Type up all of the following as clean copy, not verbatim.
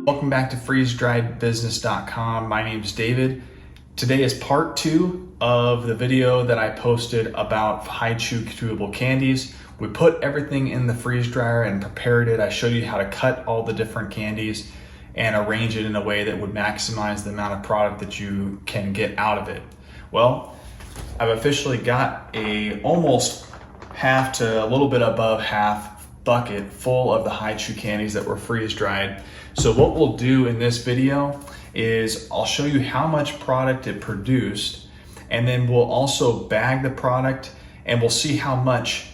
Welcome back to freeze-driedbusiness.com. My name is David. Today is part 2 of the video that I posted about high chew chewable candies. We put everything in the freeze dryer and prepared it. I showed you how to cut all the different candies and arrange it in a way that would maximize the amount of product that you can get out of it. Well, I've officially got a almost half to a little bit above half bucket full of the high chew candies that were freeze dried. So what we'll do in this video is I'll show you how much product it produced, and then we'll also bag the product and we'll see how much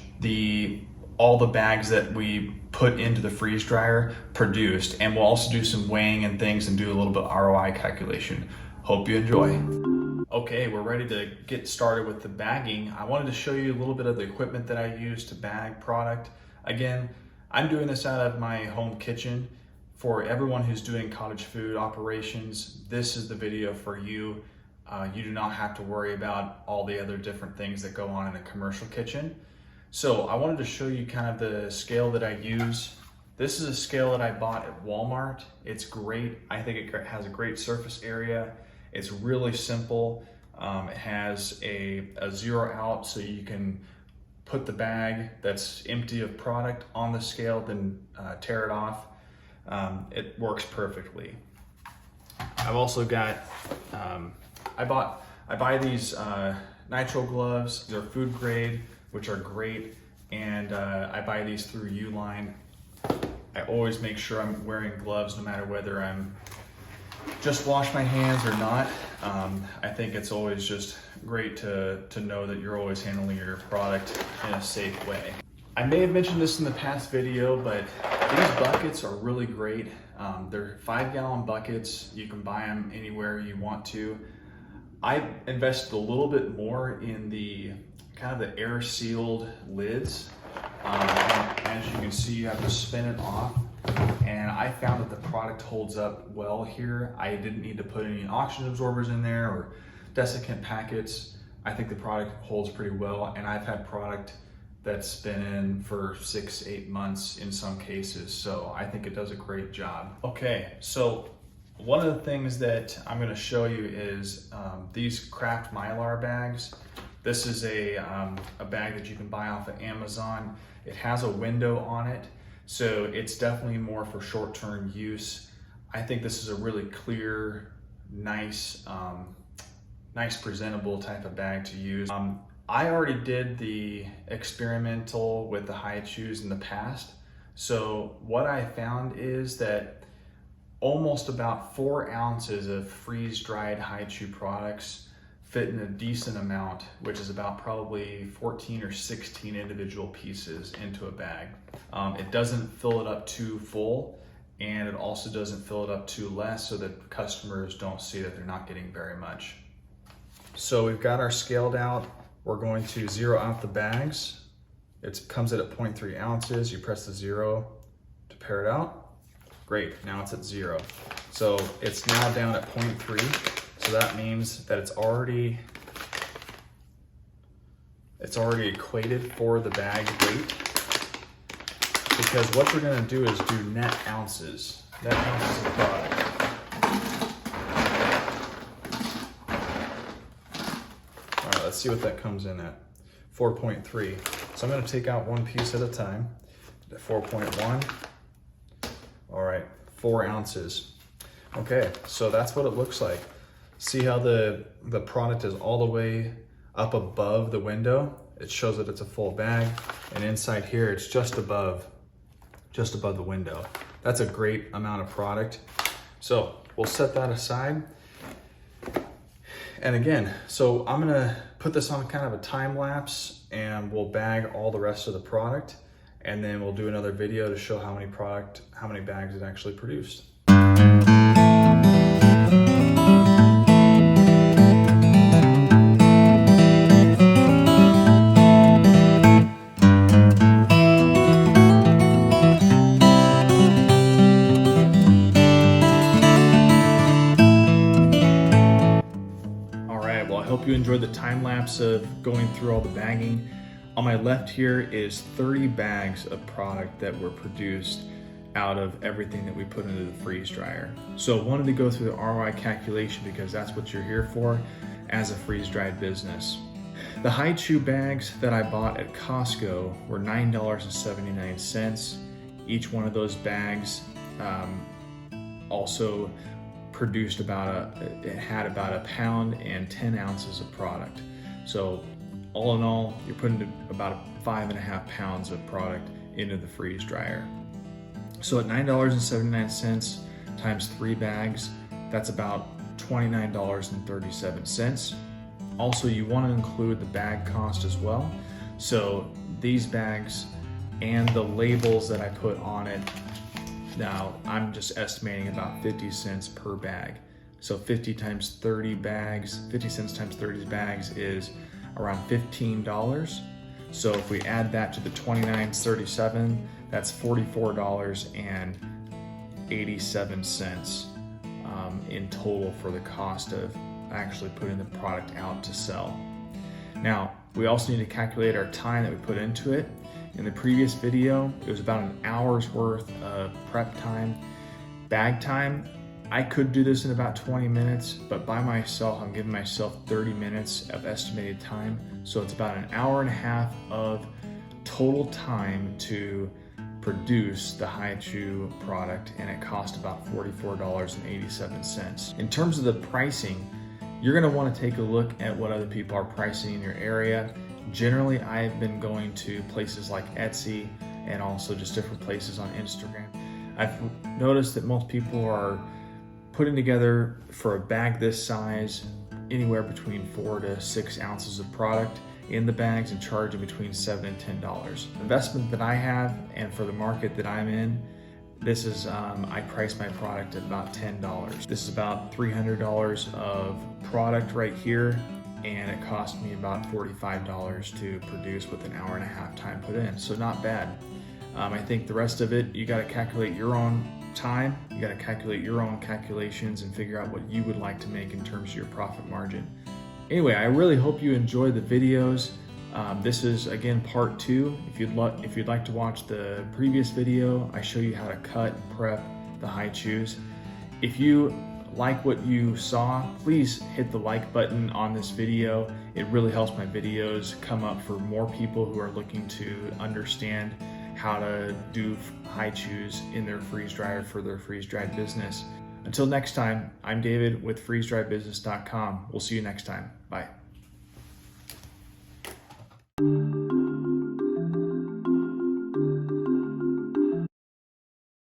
all the bags that we put into the freeze dryer produced, and we'll also do some weighing and things and do a little bit of ROI calculation. Hope you enjoy. Okay, we're ready to get started with the bagging. I wanted to show you a little bit of the equipment that I use to bag product. Again, I'm doing this out of my home kitchen. For everyone who's doing cottage food operations, this is the video for you. You do not have to worry about all the other different things that go on in a commercial kitchen. So I wanted to show you kind of the scale that I use. This is a scale that I bought at Walmart. It's great. I think it has a great surface area. It's really simple. It has a zero out, so you can put the bag that's empty of product on the scale, then tear it off. It works perfectly. I've also got, I buy these nitrile gloves. They're food grade, which are great. And I buy these through Uline. I always make sure I'm wearing gloves no matter whether I'm just wash my hands or not. I think it's always just great to know that you're always handling your product in a safe way. I may have mentioned this in the past video, but these buckets are really great. They're 5-gallon buckets. You can buy them anywhere you want to. I invested a little bit more in the kind of the air sealed lids. As you can see, you have to spin it off. And I found that the product holds up well here. I didn't need to put any oxygen absorbers in there or desiccant packets. I think the product holds pretty well, and I've had product that's been in for 6-8 months in some cases, so I think it does a great job. Okay, so one of the things that I'm going to show you is these Kraft Mylar bags. This is a bag that you can buy off of Amazon. It has a window on it, so it's definitely more for short-term use. I think this is a really clear, nice presentable type of bag to use. I already did the experimental with the high chews in the past. So what I found is that almost about 4 ounces of freeze-dried high chew products fit in a decent amount, which is about probably 14 or 16 individual pieces into a bag. It doesn't fill it up too full, and it also doesn't fill it up too less so that customers don't see that they're not getting very much. So we've got our scaled out. We're going to zero out the bags. It comes in at 0.3 ounces. You press the 0 to pair it out. Great, now it's at 0. So it's now down at 0.3. So that means that it's already equated for the bag weight. Because what we're gonna do is do net ounces of product. Let's see what that comes in at. 4.3. So I'm going to take out one piece at a time. 4.1. All right, 4 ounces. Okay, so that's what it looks like. See how the product is all the way up above the window? It shows that it's a full bag, and inside here it's just above the window. That's a great amount of product. So we'll set that aside. And again, so I'm gonna put this on kind of a time lapse, and we'll bag all the rest of the product, and then we'll do another video to show how many bags it actually produced. Hope you enjoyed the time lapse of going through all the bagging. On my left here is 30 bags of product that were produced. out of everything that we put into the freeze dryer. So I wanted to go through the ROI calculation because that's what you're here for as a freeze-dried business. The high chew bags that I bought at Costco were $9.79. Each one of those bags also produced it had about 1 pound and 10 ounces of product. So all in all, you're putting about 5.5 pounds of product into the freeze dryer. So at $9.79 times 3 bags, that's about $29.37. Also, you want to include the bag cost as well. So these bags and the labels that I put on it, now I'm just estimating about 50 cents per bag. So 50 times 30 bags, 50 cents times 30 bags is around $15. So if we add that to the $29.37, that's $44.87 in total for the cost of actually putting the product out to sell. Now, we also need to calculate our time that we put into it. In the previous video, it was about an hour's worth of prep time. Bag time, I could do this in about 20 minutes, but by myself, I'm giving myself 30 minutes of estimated time. So it's about an hour and a half of total time to produce the high chew product, and it cost about $44.87. In terms of the pricing, you're gonna wanna take a look at what other people are pricing in your area. Generally, I've been going to places like Etsy and also just different places on Instagram. I've noticed that most people are putting together for a bag this size anywhere between 4 to 6 ounces of product in the bags and charging between $7 and $10. The investment that I have and for the market that I'm in, this is, I price my product at about $10. This is about $300 of product right here, and it cost me about $45 to produce with an hour and a half time put in, so not bad. I think the rest of it, you gotta calculate your own time, you gotta calculate your own calculations and figure out what you would like to make in terms of your profit margin. Anyway, I really hope you enjoy the videos. This is again part 2. If you'd like to watch the previous video, I show you how to cut and prep the high chews. If you like what you saw, please hit the like button on this video. It really helps my videos come up for more people who are looking to understand how to do high chews in their freeze dryer for their freeze dried business. Until next time, I'm David with freezedrybusiness.com. We'll see you next time. Bye.